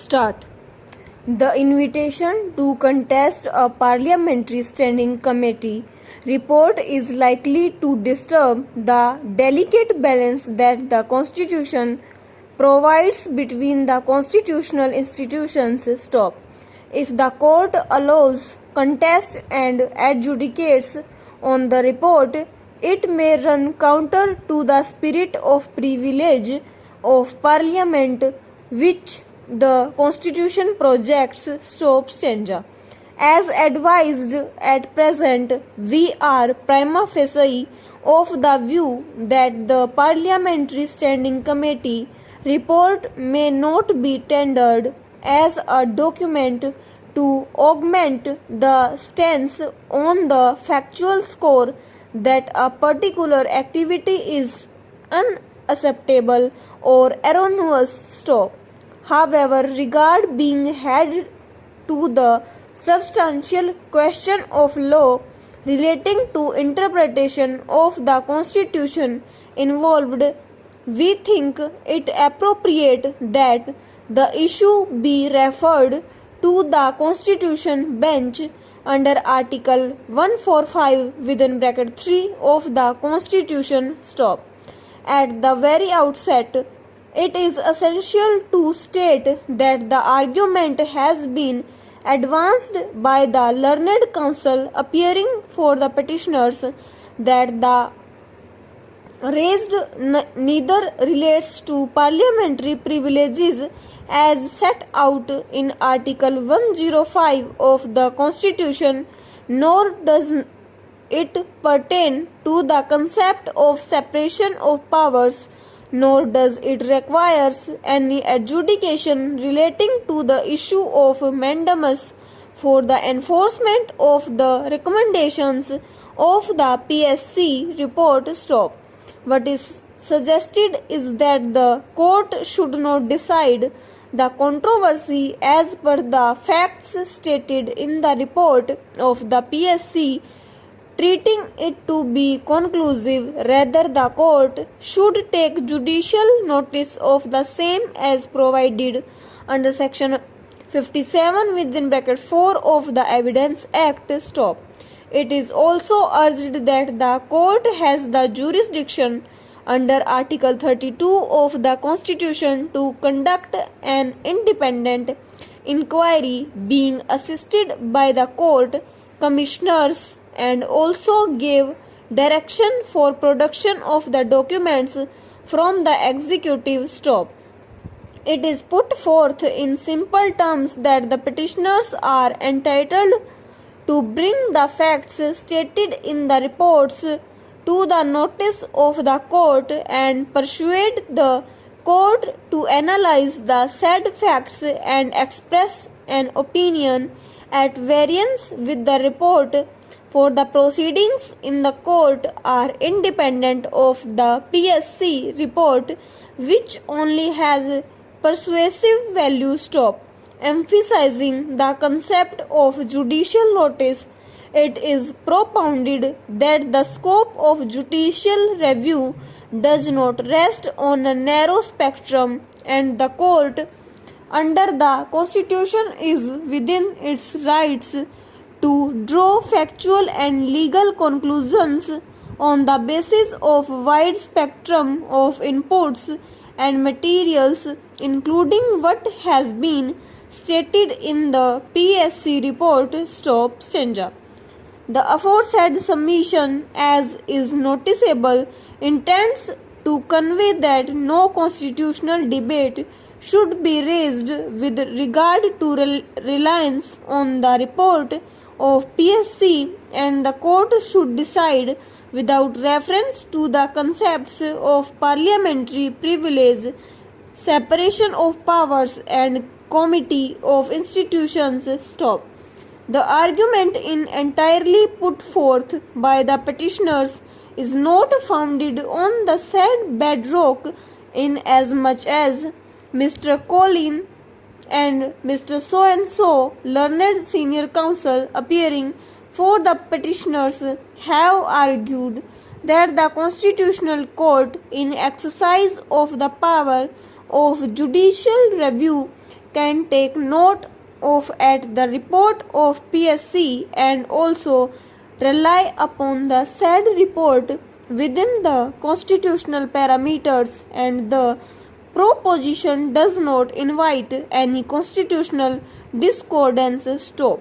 Start. The invitation to contest a parliamentary standing committee report is likely to disturb the delicate balance that the Constitution provides between the constitutional institutions. Stop. If the court allows contest and adjudicates on the report, it may run counter to the spirit of privilege of Parliament which the Constitution projects. Stop. Stanza. As advised at present, we are prima facie of the view that the Parliamentary Standing Committee report may not be tendered as a document to augment the stance on the factual score that a particular activity is unacceptable or erroneous. Stop. However, regard being had to the substantial question of law relating to interpretation of the Constitution involved, we think it appropriate that the issue be referred to the Constitution bench under Article 145 (3) of the Constitution. Stop. At the very outset, it is essential to state that the argument has been advanced by the learned counsel appearing for the petitioners that the raised neither relates to parliamentary privileges as set out in Article 105 of the Constitution, nor does it pertain to the concept of separation of powers, nor does it requires any adjudication relating to the issue of mandamus for the enforcement of the recommendations of the PSC report. Stop. What is suggested is that the court should not decide the controversy as per the facts stated in the report of the PSC, treating it to be conclusive. Rather, the court should take judicial notice of the same as provided under Section 57 (4) of the Evidence Act. Stop. It is also urged that the court has the jurisdiction under Article 32 of the Constitution to conduct an independent inquiry, being assisted by the court commissioners, and also gave direction for production of the documents from the executive. Stop. It is put forth in simple terms that the petitioners are entitled to bring the facts stated in the reports to the notice of the court and persuade the court to analyze the said facts and express an opinion at variance with the report, for the proceedings in the court are independent of the PSC report, which only has persuasive value. Stop. Emphasizing the concept of judicial notice, it is propounded that the scope of judicial review does not rest on a narrow spectrum, and the court under the Constitution is within its rights to draw factual and legal conclusions on the basis of wide spectrum of inputs and materials, including what has been stated in the PSC report. Stop. Stanza. The aforesaid submission, as is noticeable, intends to convey that no constitutional debate should be raised with regard to reliance on the report of PSC, and the court should decide without reference to the concepts of parliamentary privilege, separation of powers, and committee of institutions. Stop. The argument entirely put forth by the petitioners is not founded on the said bedrock, inasmuch as Mr. Colin and Mr. So-and-so, learned senior counsel appearing for the petitioners, have argued that the Constitutional Court, in exercise of the power of judicial review, can take note of at the report of PSC and also rely upon the said report within the constitutional parameters, and the proposition does not invite any constitutional discordance. Stop.